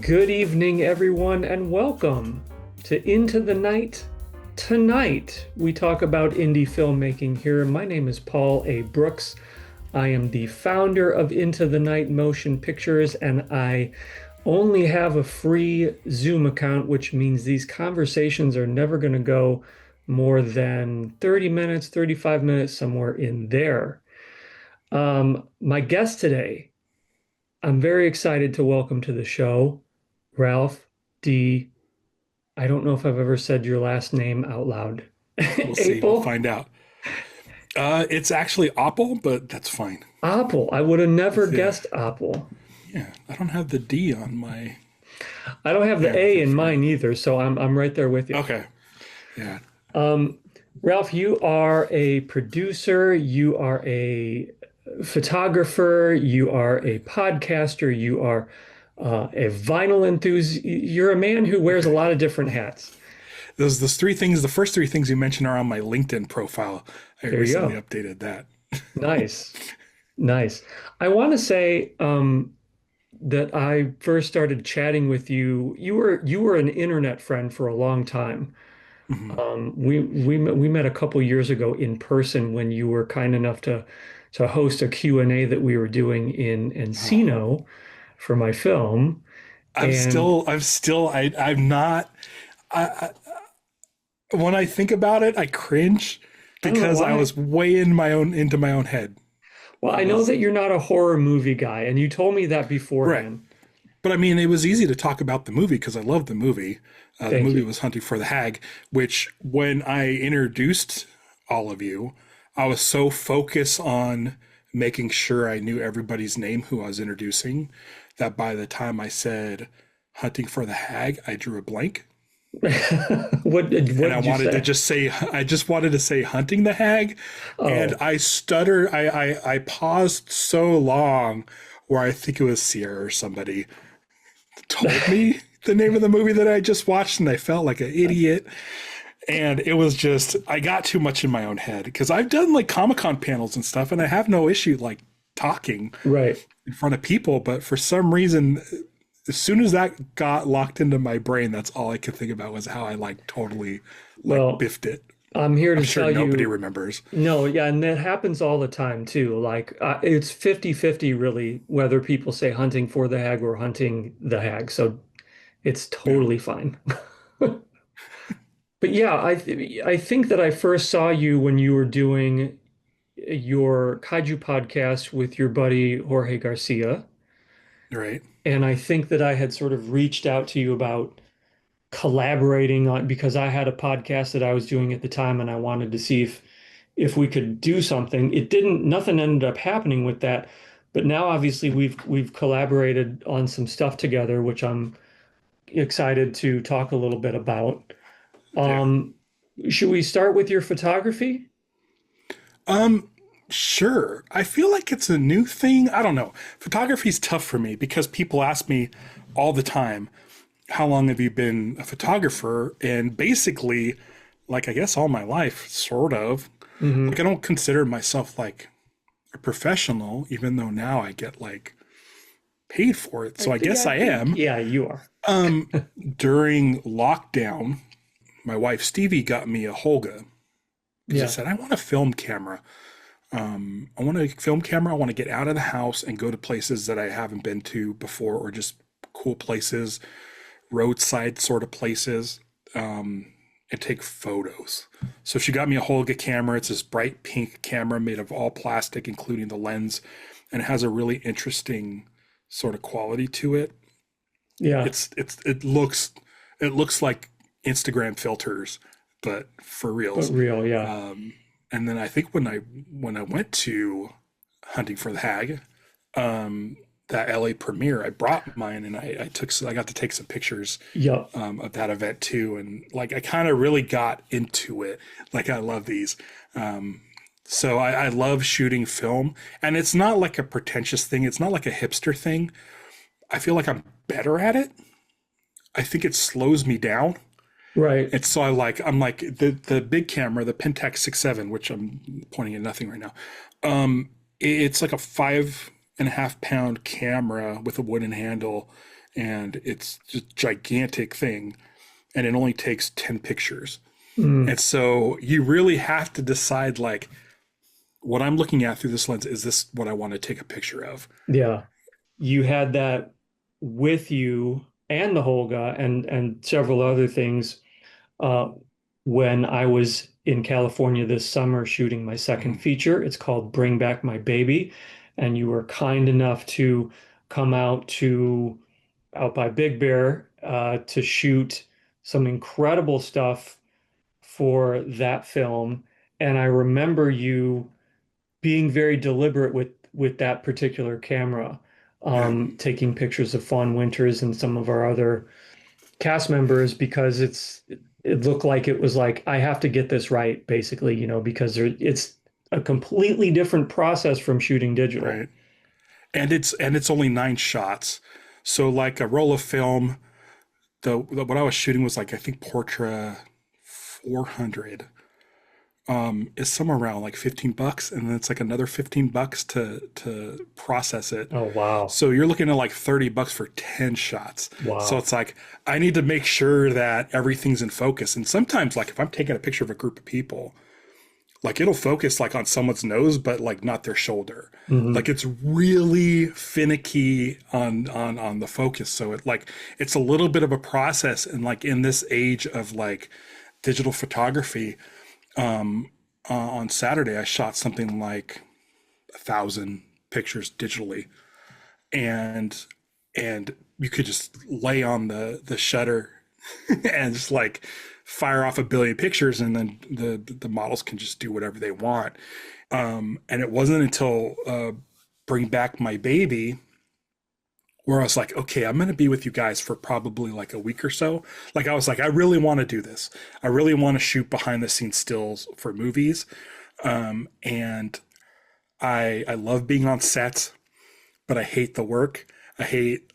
Good evening, everyone, and welcome to Into the Night. Tonight, we talk about indie filmmaking here. My name is Paul A. Brooks. I am the founder of Into the Night Motion Pictures, and I only have a free Zoom account, which means these conversations are never going to go more than 30 minutes, 35 minutes, somewhere in there. My guest today, I'm very excited to welcome to the show, Ralph D. I don't know if I've ever said your last name out loud. We'll see. We'll Apel? find out. It's actually Apple, but that's fine. Apple. I would have never Yeah, guessed Apple. yeah. I don't have the D on my. I don't have the Yeah, A in mine either, so I'm right there with you. okay. Yeah. Um, Ralph, you are a producer, you are a photographer, you are a podcaster, you are a vinyl enthusiast. You're a man who wears a lot of different hats. Those three things. The first three things you mentioned are on my LinkedIn profile. I There you recently go. updated that. Nice. Nice. I want to say that I first started chatting with you. You were an internet friend for a long time. Hmm. We met a couple years ago in person when you were kind enough to host a Q&A that we were doing in Oh, Encino for my film. I'm And still. I'm still. I'm not. When I think about it, I cringe I don't know because I why. was way in my own into my own head. Well, I I know was that you're not a horror movie guy, and you told me that right. beforehand. But I mean, it was easy to talk about the movie because I love the movie. The Thank movie you. was Hunting for the Hag, which when I introduced all of you, I was so focused on making sure I knew everybody's name who I was introducing that by the time I said Hunting for the Hag, I drew a blank. What And I did you wanted to say? just say, I just wanted to say Hunting the Hag. And Oh, I stuttered, I paused so long where I think it was Sierra or somebody told me the name of the movie that I just watched, and I felt like an idiot. And it was just, I got too much in my own head because I've done like Comic Con panels and stuff, and I have no issue like talking right. in front of people. But for some reason, as soon as that got locked into my brain, that's all I could think about was how I like totally like Well, biffed it. I'm here I'm to sure tell nobody you, remembers. no, yeah, and that happens all the time too. Like it's 50-50 really, whether people say hunting for the hag or hunting the hag. So it's Yeah. totally fine. But yeah, I think that I first saw you when you were doing your kaiju podcast with your buddy Jorge Garcia. Right. And I think that I had sort of reached out to you about collaborating on because I had a podcast that I was doing at the time and I wanted to see if we could do something. It didn't, nothing ended up happening with that. But now obviously we've collaborated on some stuff together, which I'm excited to talk a little bit about. Yeah. Um, should we start with your photography? Um, sure. I feel like it's a new thing. I don't know. Photography's tough for me because people ask me all the time, how long have you been a photographer? And basically, like I guess all my life, sort of. Hmm. Like I don't consider myself like a professional, even though now I get like paid for it. So I Yeah, guess I I think, am. yeah, you are. Um, During lockdown, my wife Stevie got me a Holga because I Yeah. said, I want a film camera. I want a film camera. I want to get out of the house and go to places that I haven't been to before, or just cool places, roadside sort of places, and take photos. So she got me a Holga camera. It's this bright pink camera made of all plastic, including the lens, and it has a really interesting sort of quality to it. Yeah. It looks like Instagram filters, but for But reals. real, yeah. Um, and then I think when I went to Hunting for the Hag, that LA premiere, I brought mine and I got to take some pictures Yep. of that event too, and like I kind of really got into it. Like I love these. So I love shooting film, and it's not like a pretentious thing. It's not like a hipster thing. I feel like I'm better at it. I think it slows me down. Right. And so I'm like the big camera, the Pentax 6.7, which I'm pointing at nothing right now. It's like a 5.5 pound camera with a wooden handle, and it's just a gigantic thing, and it only takes 10 pictures. Mm, And so you really have to decide, like, what I'm looking at through this lens, is this what I want to take a picture of? yeah. You had that with you and the Holga and several other things uh, when I was in California this summer shooting my second Mhm. feature. It's called Bring Back My Baby. And you were kind enough to come out by Big Bear to shoot some incredible stuff for that film. And I remember you being very deliberate with that particular camera, Yeah, taking pictures of Fawn Winters and some of our other cast members because it looked like it was like I have to get this right, basically, because it's a completely different process from shooting digital. right. And it's only 9 shots. So like a roll of film, the what I was shooting was like, I think Portra 400 is somewhere around like $15, and then it's like another $15 to process it. Oh, wow. So you're looking at like $30 for 10 shots. So Wow. it's like I need to make sure that everything's in focus. And sometimes, like, if I'm taking a picture of a group of people, like, it'll focus like on someone's nose, but like not their shoulder. Hmm. Like, it's really finicky on the focus. So it's a little bit of a process. And like in this age of like digital photography, on Saturday I shot something like 1,000 pictures digitally, and you could just lay on the shutter and just like fire off a billion pictures, and then the models can just do whatever they want. And it wasn't until Bring Back My Baby where I was like, okay, I'm going to be with you guys for probably like a week or so. Like, I was like, I really want to do this. I really want to shoot behind the scenes stills for movies. And I love being on sets, but I hate the work. I hate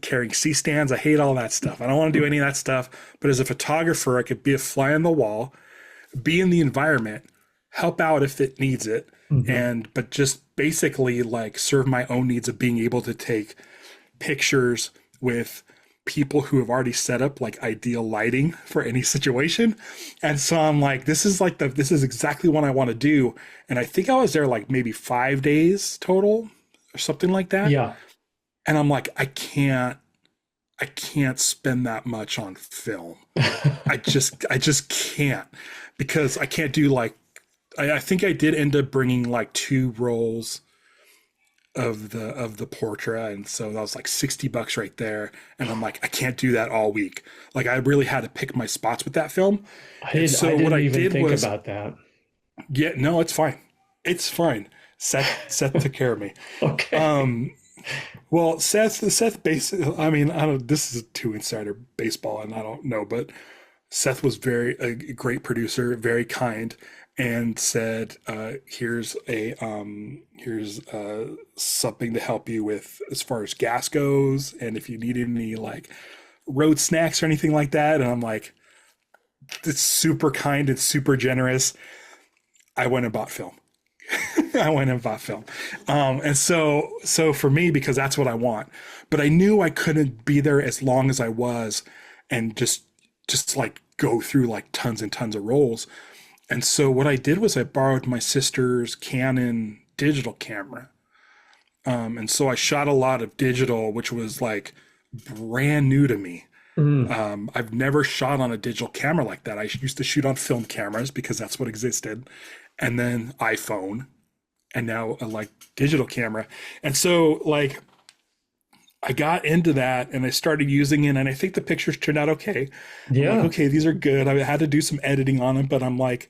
carrying C stands. I hate all that stuff. I don't want to do any of that stuff. But as a photographer, I could be a fly on the wall, be in the environment, help out if it needs it, Hmm. and but just basically like serve my own needs of being able to take pictures with people who have already set up like ideal lighting for any situation. And so I'm like, this is exactly what I want to do. And I think I was there like maybe 5 days total or something like that. Yeah. And I'm like, I can't spend that much on film. I just can't, because I can't do like, I think I did end up bringing like 2 rolls of the Portra, and so that was like $60 right there. And I'm like, I can't do that all week. Like, I really had to pick my spots with that film. And I so what didn't I even did think was, about that. yeah, no, it's fine. It's fine. Seth took care of me. Okay. Well, Seth basically, I mean, I don't, this is too insider baseball and I don't know, but Seth was a great producer, very kind, and said, here's something to help you with as far as gas goes, and if you need any like road snacks or anything like that." And I'm like, "It's super kind and super generous." I went and bought film. I went and bought film, and so for me, because that's what I want. But I knew I couldn't be there as long as I was, and just like go through like tons and tons of rolls. And so what I did was I borrowed my sister's Canon digital camera. And so I shot a lot of digital, which was like brand new to me. Mm. I've never shot on a digital camera like that. I used to shoot on film cameras because that's what existed, and then iPhone, and now a like digital camera. And so like I got into that and I started using it, and I think the pictures turned out okay. I'm like, Yeah. okay, these are good. I had to do some editing on them, but I'm like,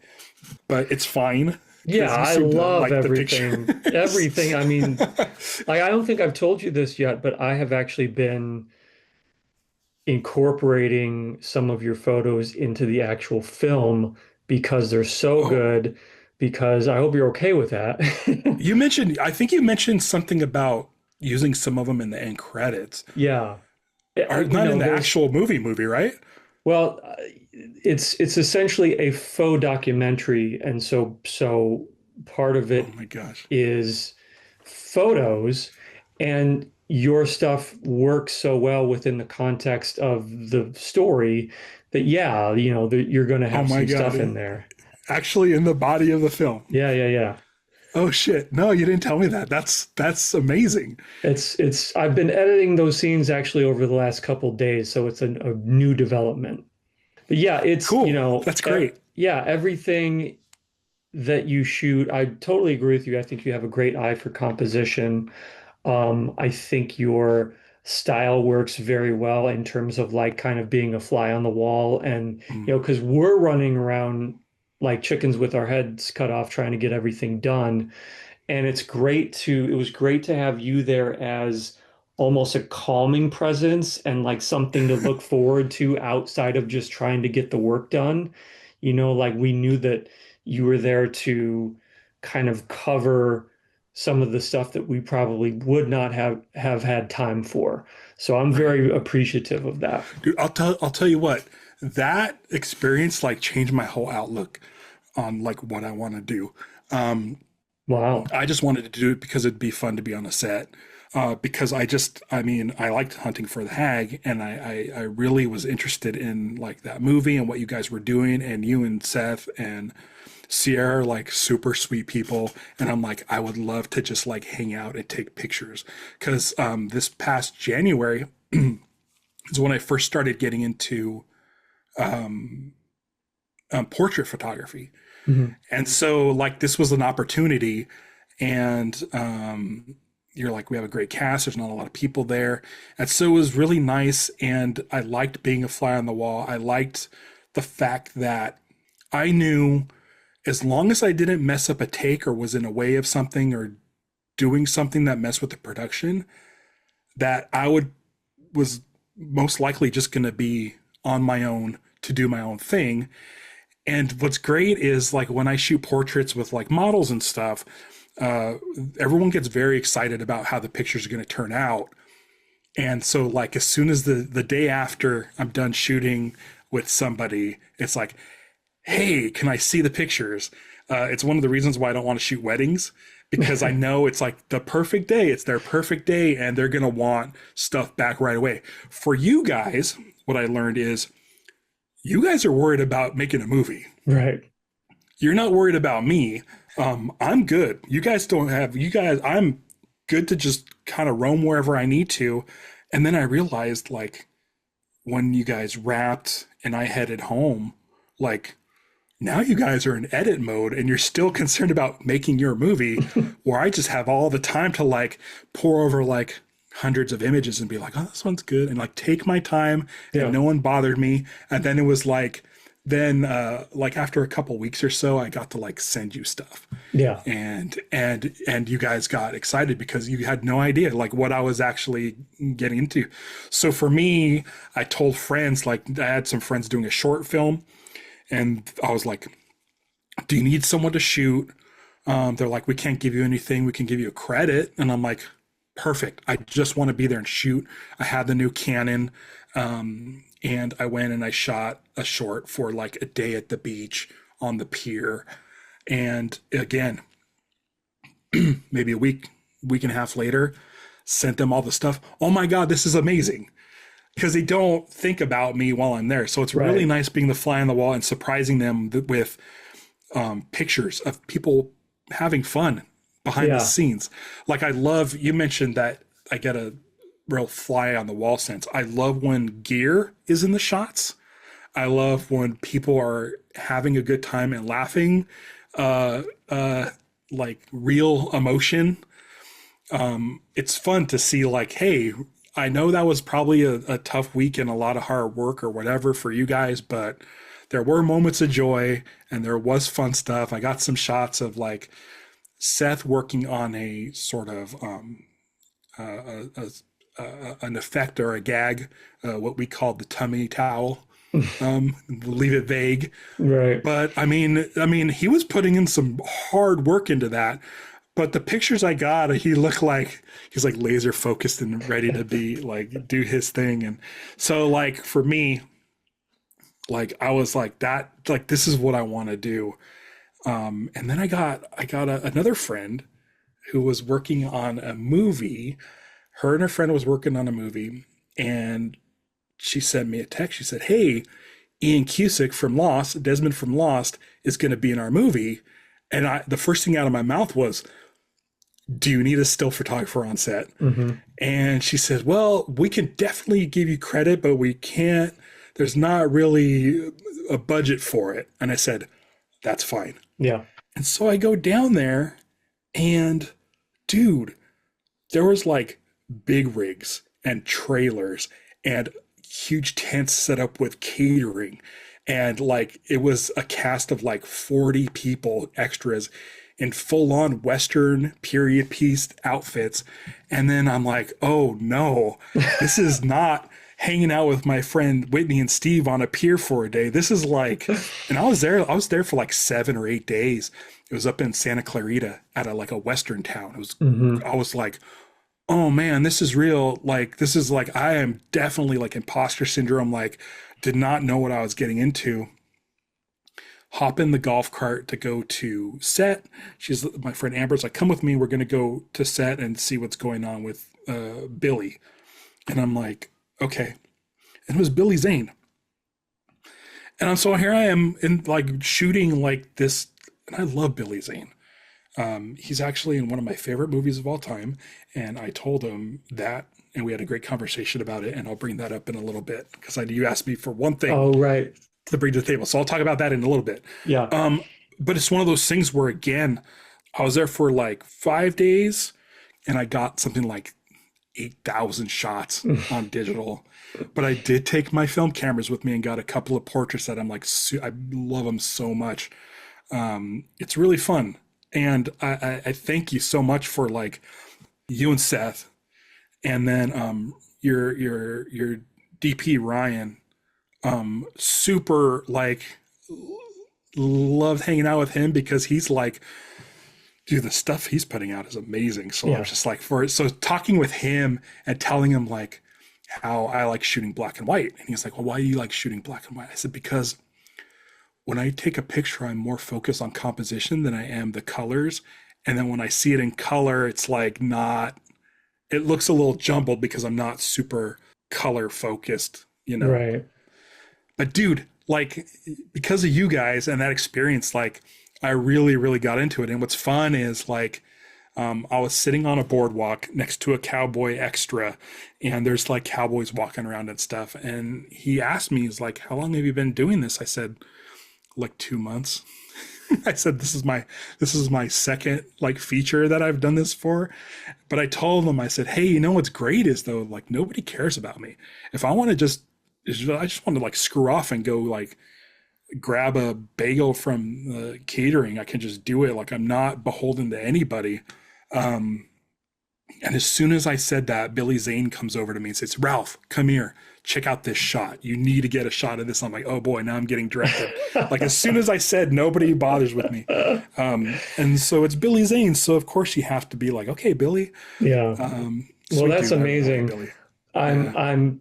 but it's fine Yeah, because you I seem to love like the picture. everything. Everything. I mean, like I don't think I've told you this yet, but I have actually been incorporating some of your photos into the actual film because they're so Oh, good, because I hope you're okay with that. I think you mentioned something about using some of them in the end credits. Yeah. Are not in the actual movie, right? Well, it's essentially a faux documentary, and so part of Oh it my gosh. is photos, and your stuff works so well within the context of the story that, yeah, you're going to Oh have my some stuff in God. there. Actually in the body of the film. Yeah, yeah, yeah. Oh shit. No, you didn't tell me that. That's amazing. I've been editing those scenes actually over the last couple days, so it's a new development. But yeah, Cool. That's great. yeah, everything that you shoot, I totally agree with you. I think you have a great eye for composition. I think your style works very well in terms of like kind of being a fly on the wall and Mm, because we're running around like chickens with our heads cut off trying to get everything done. And it was great to have you there as almost a calming presence and like something to look forward to outside of just trying to get the work done. Like we knew that you were there to kind of cover some of the stuff that we probably would not have had time for. So I'm right. very appreciative of that. Dude, I'll tell you what. That experience like changed my whole outlook on like what I want to do. Um, Wow. I just wanted to do it because it'd be fun to be on a set. Because I mean, I liked Hunting for the Hag, and I really was interested in like that movie and what you guys were doing, and you and Seth and Sierra, like super sweet people. And I'm like, I would love to just like hang out and take pictures. Because this past January is when I first started getting into portrait photography. Mhm. And so, like, this was an opportunity, and you're like, we have a great cast. There's not a lot of people there, and so it was really nice. And I liked being a fly on the wall. I liked the fact that I knew as long as I didn't mess up a take or was in a way of something or doing something that messed with the production, that I would was most likely just going to be on my own to do my own thing. And what's great is like when I shoot portraits with like models and stuff, uh, everyone gets very excited about how the pictures are going to turn out. And so like as soon as the day after I'm done shooting with somebody, it's like, hey, can I see the pictures? It's one of the reasons why I don't want to shoot weddings because I know it's like the perfect day. It's their perfect day, and they're going to want stuff back right away. For you guys, what I learned is you guys are worried about making a movie. Right. You're not worried about me. I'm good. You guys don't have, you guys, I'm good to just kind of roam wherever I need to. And then I realized, like, when you guys wrapped and I headed home, like, now you guys are in edit mode and you're still concerned about making your movie, where I just have all the time to like pour over like hundreds of images and be like, oh, this one's good, and like take my time, and Yeah. no one bothered me. And then it was like, then like after a couple weeks or so, I got to like send you stuff, Yeah. and you guys got excited because you had no idea like what I was actually getting into. So for me, I told friends, like I had some friends doing a short film, and I was like, do you need someone to shoot? They're like, we can't give you anything. We can give you a credit. And I'm like, perfect. I just want to be there and shoot. I had the new Canon. And I went and I shot a short for like a day at the beach on the pier. And again, maybe a week and a half later, sent them all the stuff. Oh my God, this is amazing. Because they don't think about me while I'm there. So it's really Right. nice being the fly on the wall and surprising them with pictures of people having fun behind the Yeah. scenes. Like I love, you mentioned that I get a real fly on the wall sense. I love when gear is in the shots. I love when people are having a good time and laughing, uh, uh, like real emotion. It's fun to see like, hey, I know that was probably a tough week and a lot of hard work or whatever for you guys, but there were moments of joy and there was fun stuff. I got some shots of like Seth working on a sort of an effect or a gag, what we called the tummy towel. Leave it vague, Right. but I mean, he was putting in some hard work into that. But the pictures I got, he looked like he's like laser focused and ready to be like do his thing. And so, like for me, like I was like that, like this is what I want to do. And then I got another friend who was working on a movie. Her and her friend was working on a movie, and she sent me a text. She said, "Hey, Ian Cusick from Lost, Desmond from Lost, is going to be in our movie." And the first thing out of my mouth was, "Do you need a still photographer on set?" Hmm. And she said, "Well, we can definitely give you credit, but we can't. There's not really a budget for it." And I said, "That's fine." Yeah. And so I go down there, and dude, there was like big rigs and trailers and huge tents set up with catering. And like it was a cast of like 40 people, extras in full on Western period piece outfits. And then I'm like, oh no, this is not hanging out with my friend Whitney and Steve on a pier for a day. This is like, and I was there for like 7 or 8 days. It was up in Santa Clarita at like a Western town. Hmm. I was like, oh man, this is real. Like, this is like, I am definitely like imposter syndrome. Like, did not know what I was getting into. Hop in the golf cart to go to set. She's my friend Amber's like, come with me. We're going to go to set and see what's going on with Billy. And I'm like, okay. And it was Billy Zane. And so here I am in like shooting like this. And I love Billy Zane. He's actually in one of my favorite movies of all time. And I told him that, and we had a great conversation about it. And I'll bring that up in a little bit because you asked me for one thing Oh, right. to bring to the table. So I'll talk about that in a little bit. Yeah. But it's one of those things where, again, I was there for like 5 days and I got something like 8,000 shots on digital. But I did take my film cameras with me and got a couple of portraits that I'm like, I love them so much. It's really fun. And I thank you so much for like you and Seth, and then your DP Ryan. Super like loved hanging out with him because he's like, dude, the stuff he's putting out is amazing. So I Yeah. was just like, so talking with him and telling him like how I like shooting black and white, and he's like, well, why do you like shooting black and white? I said, because when I take a picture, I'm more focused on composition than I am the colors. And then when I see it in color, it's like not, it looks a little jumbled because I'm not super color focused, you know. Right. But dude, like because of you guys and that experience, like I really, really got into it. And what's fun is like I was sitting on a boardwalk next to a cowboy extra, and there's like cowboys walking around and stuff. And he asked me, he's like, "How long have you been doing this?" I said, "Like 2 months." I said, this is my second like feature that I've done this for. But I told him, I said, "Hey, you know what's great is though, like nobody cares about me. If I want to I just want to like screw off and go like grab a bagel from the catering. I can just do it. Like I'm not beholden to anybody." And as soon as I said that, Billy Zane comes over to me and says, "Ralph, come here. Check out this shot. You need to get a shot of this." I'm like, oh boy, now I'm getting directed. Like as soon as I said, nobody bothers with me. And so it's Billy Zane. So of course you have to be like, okay, Billy. Yeah. Well, Sweet that's dude. I really like amazing. Billy. I'm Yeah. I'm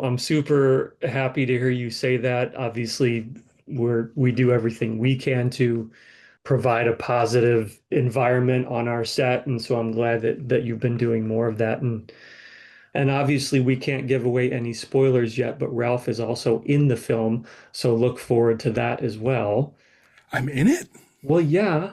I'm super happy to hear you say that. Obviously, we do everything we can to provide a positive environment on our set, and so I'm glad that you've been doing more of that. And obviously we can't give away any spoilers yet, but Ralph is also in the film, so look forward to that as well. I'm in it. Well, yeah,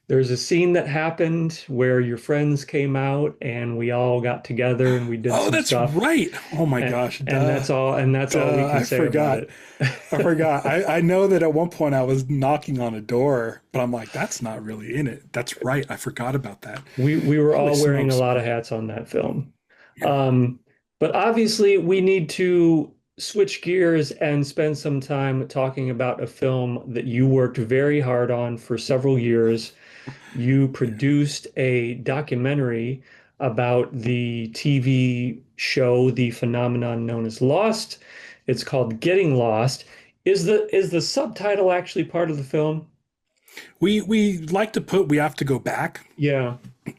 there's a scene that happened where your friends came out and we all got together and we did Oh, some that's stuff. right. Oh my And, gosh. and Duh. that's all we Duh. can I say about forgot. it. I forgot. I know that at one point I was knocking on a door, but I'm like, that's not really in it. That's right. I forgot about that. We were Holy all wearing a smokes. lot of hats on that film. Yeah. Um, but obviously we need to switch gears and spend some time talking about a film that you worked very hard on for several years. You Yeah. produced a documentary about the TV show, the phenomenon known as Lost. It's called Getting Lost. Is the subtitle actually part of the film? We like to put we have to go back. Yeah.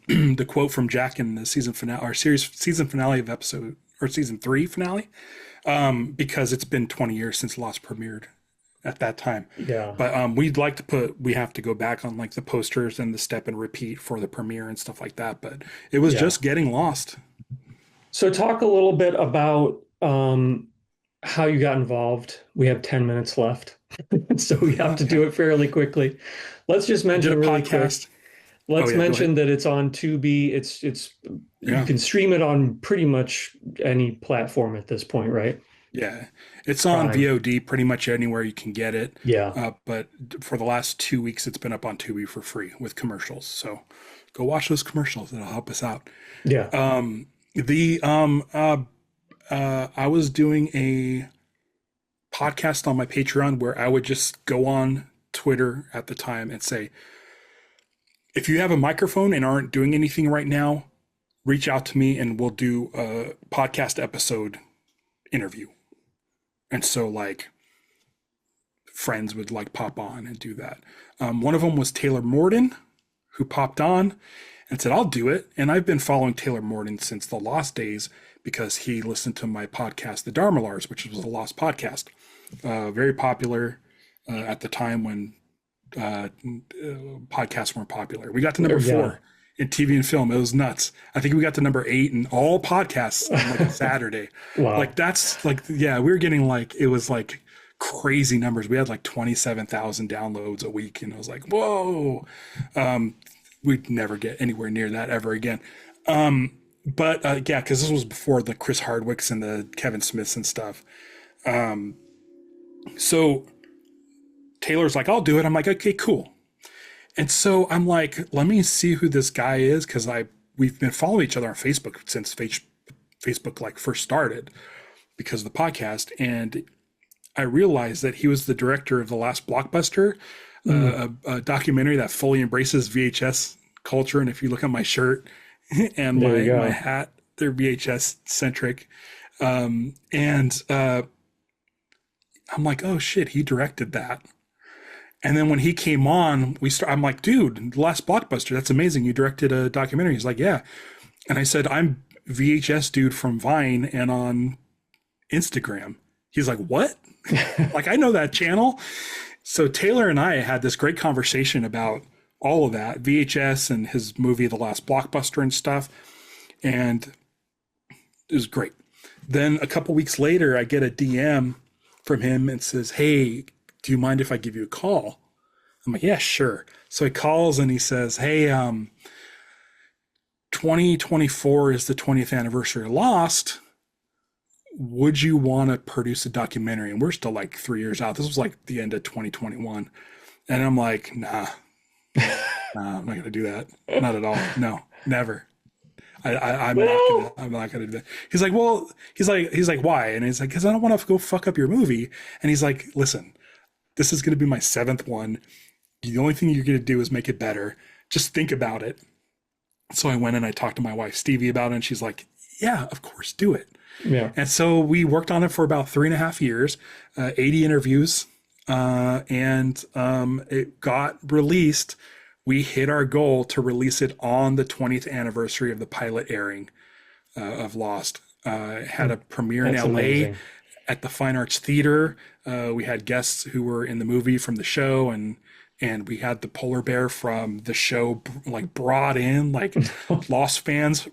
The quote from Jack in the season finale, our series season finale of episode or season 3 finale, because it's been 20 years since Lost premiered. at that time. Yeah. But we have to go back on like the posters and the step and repeat for the premiere and stuff like that. But it was Yeah. just getting lost. So talk a little bit about how you got involved. We have 10 minutes left, so we have to Okay. do it fairly quickly. Let's just I did a mention really quick. podcast. Oh Let's yeah, go ahead. mention that it's on Tubi. It's you Yeah. can stream it on pretty much any platform at this point, right? Yeah, it's on Prime. VOD pretty much anywhere you can get it. Yeah. But for the last 2 weeks, it's been up on Tubi for free with commercials. So go watch those commercials. It'll help us out. Yeah. The I was doing a podcast on my Patreon where I would just go on Twitter at the time and say, if you have a microphone and aren't doing anything right now, reach out to me and we'll do a podcast episode interview. And so like friends would like pop on and do that. One of them was Taylor Morden, who popped on and said, I'll do it. And I've been following Taylor Morden since the Lost days because he listened to my podcast, The Dharmalars, which was a Lost podcast. Very popular at the time when podcasts weren't popular. We got to number Yeah. 4 in TV and film. It was nuts. I think we got to number 8 in all podcasts on like a Saturday. Wow. Like that's like, yeah, we were getting like, it was like crazy numbers. We had like 27,000 downloads a week. And I was like, whoa, we'd never get anywhere near that ever again. But yeah, because this was before the Chris Hardwicks and the Kevin Smiths and stuff. So Taylor's like, I'll do it. I'm like, okay, cool. And so I'm like, let me see who this guy is, because we've been following each other on Facebook since Facebook like first started because of the podcast. And I realized that he was the director of The Last Blockbuster, a documentary that fully embraces VHS culture. And if you look at my shirt and my hat, they're VHS centric. I'm like, oh shit, he directed that. And then when he came on, I'm like, dude, The Last Blockbuster, that's amazing. You directed a documentary. He's like, yeah. And I said, I'm VHS dude from Vine and on Instagram. He's like, what? Like, I know that channel. So Taylor and I had this great conversation about all of that, VHS and his movie, The Last Blockbuster and stuff. And it was great. Then a couple weeks later, I get a DM from him and says, hey, do you mind if I give you a call? I'm like, yeah, sure. So he calls and he says, hey, 2024 is the 20th anniversary of Lost. Would you want to produce a documentary? And we're still like 3 years out. This was like the end of 2021. And I'm like, nah, I'm not going to do that. Not at all. No, never. I'm not gonna do that. He's like, well, he's like, why? And he's like, because I don't want to go fuck up your movie. And he's like, listen, this is gonna be my 7th one. The only thing you're gonna do is make it better. Just think about it. So I went and I talked to my wife Stevie about it, and she's like, yeah, of course, do it. Yeah. And so we worked on it for about 3.5 years, 80 interviews, and it got released. We hit our goal to release it on the 20th anniversary of the pilot airing of Lost. It had a premiere in LA amazing. at the Fine Arts Theater. We had guests who were in the movie from the show, and we had the polar bear from the show like brought in, like Lost fans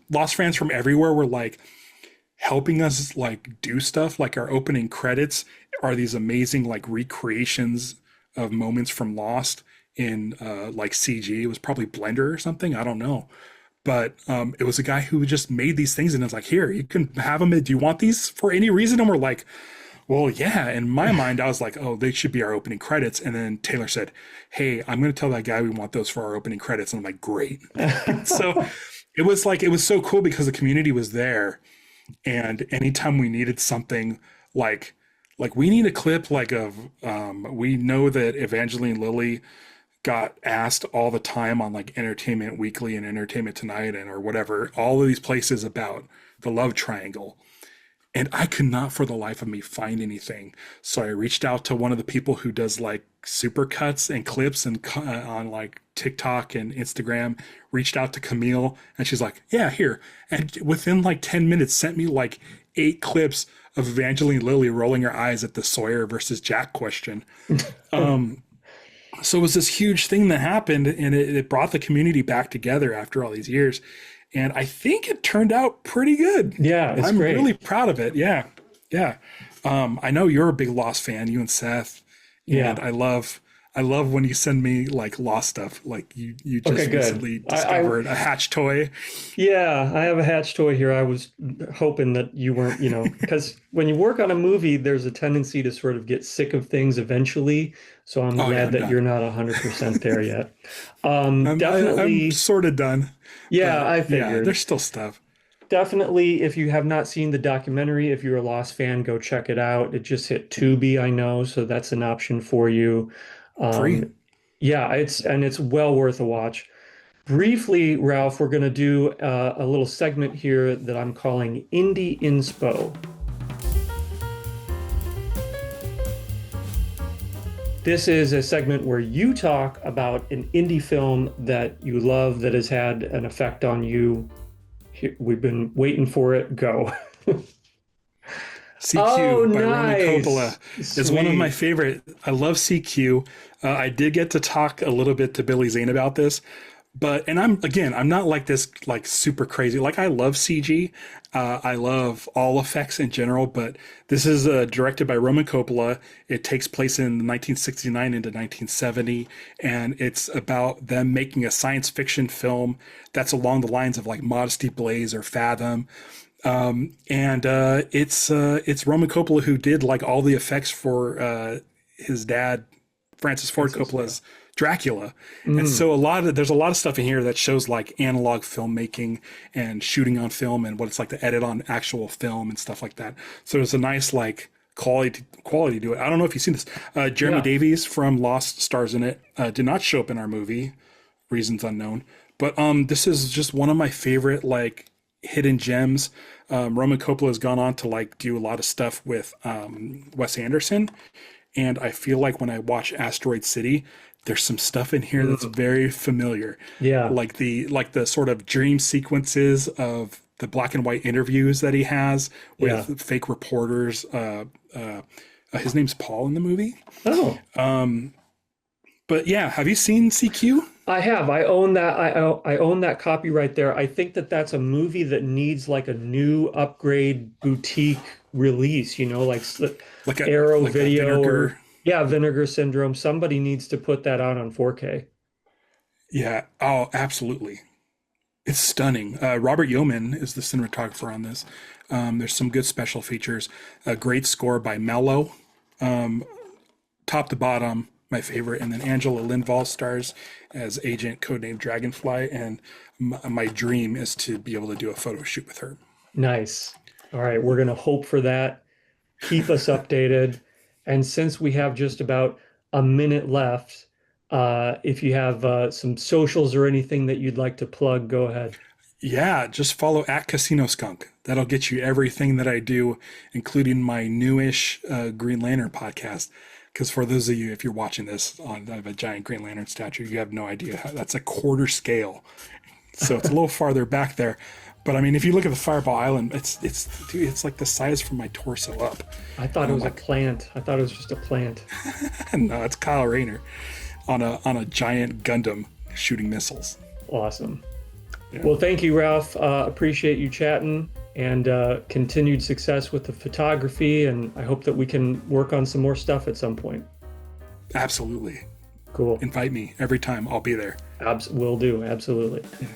from everywhere were like helping us like do stuff. Like our opening credits are these amazing like recreations of moments from Lost in like CG. It was probably Blender or something, I don't know, but it was a guy who just made these things and it's like, here, you can have them. Do you want these for any reason? And we're like, well, yeah. In my mind, I was like, oh, they should be our opening credits. And then Taylor said, hey, I'm going to tell that guy we want those for our opening credits. And I'm like, great. So it was so cool because the community was there, and anytime we needed something like we need a clip like of we know that Evangeline Lilly got asked all the time on like Entertainment Weekly and Entertainment Tonight and or whatever, all of these places about the love triangle. And I could not for the life of me find anything. So I reached out to one of the people who does like super cuts and clips and on like TikTok and Instagram, reached out to Camille, and she's like, yeah, here. And within like 10 minutes sent me like 8 clips of Evangeline Lilly rolling her eyes at the Sawyer versus Jack question. So it was this huge thing that happened, and it brought the community back together after all these years. And I think it turned out pretty good. Yeah, it's I'm great. really proud of it. Yeah. Yeah. I know you're a big Lost fan, you and Seth. And Yeah. I love when you send me like Lost stuff. Like you just Okay, good. recently discovered a Hatch toy. Yeah, I have a Hatch toy here. I was hoping that you weren't, because when you work on a movie, there's a tendency to sort of get sick of things eventually. So I'm Oh yeah, glad I'm that you're done. not 100% there yet. I'm Definitely, sort of done, yeah, but I yeah, figured. there's still stuff. Definitely, if you have not seen the documentary, if you're a Lost fan, go check it out. It just hit Tubi, I know, so that's an option for you. Free. Um, yeah, it's well worth a watch. Briefly, Ralph, we're going to do a little segment here that I'm calling Indie Inspo. This is a segment where you talk about an indie film that you love that has had an effect on you. We've been waiting for it. Go. Oh, CQ by Roman Coppola nice. is one of my Sweet. favorite. I love CQ. I did get to talk a little bit to Billy Zane about this, but and I'm not like this like super crazy. Like I love CG. I love all effects in general, but this is directed by Roman Coppola. It takes place in 1969 into 1970, and it's about them making a science fiction film that's along the lines of like Modesty Blaze or Fathom. And it's Roman Coppola who did like all the effects for his dad, Francis Ford Francis, yeah. Coppola's Dracula. And Mm, so there's a lot of stuff in here that shows like analog filmmaking and shooting on film and what it's like to edit on actual film and stuff like that. So there's a nice like quality to it. I don't know if you've seen this. Jeremy yeah. Davies from Lost stars in it. Did not show up in our movie, reasons unknown. But this is just one of my favorite like hidden gems. Roman Coppola has gone on to like do a lot of stuff with Wes Anderson, and I feel like when I watch Asteroid City, there's some stuff in here that's Mm, very familiar, yeah. like the sort of dream sequences of the black and white interviews that he has Yeah. with fake reporters. His name's Paul in the movie. Oh, But yeah, have you seen CQ? I have. I own that. I own that copy right there. I think that that's a movie that needs like a new upgrade boutique release, like Arrow Like a Video or vinegar. yeah, Vinegar Syndrome. Somebody needs to put that out on 4K. Yeah. Oh, absolutely. It's stunning. Robert Yeoman is the cinematographer on this. There's some good special features. A great score by Mello, top to bottom, my favorite. And then Angela Lindvall stars as agent codenamed Dragonfly. And my dream is to be able to do a photo shoot with her. Nice. All right, we're gonna hope for that. Keep us updated. And since we have just about a minute left, if you have some socials or anything that you'd like to plug, go ahead. Yeah, just follow at Casino Skunk. That'll get you everything that I do, including my newish Green Lantern podcast. Because for those of you, if you're watching this on I have a giant Green Lantern statue, you have no idea how that's a quarter scale. So it's a little farther back there. But I mean, if you look at the Fireball Island, dude, it's like the size from my torso up. I thought it was a Like plant. I thought it was just a plant. no, it's Kyle Rayner on a giant Gundam shooting missiles. Awesome. Yeah, Well, thank you, Ralph. Appreciate you chatting and continued success with the photography. And I hope that we can work on some more stuff at some point. absolutely. Cool. Invite me every time. I'll be there. Will do. Absolutely. Yeah.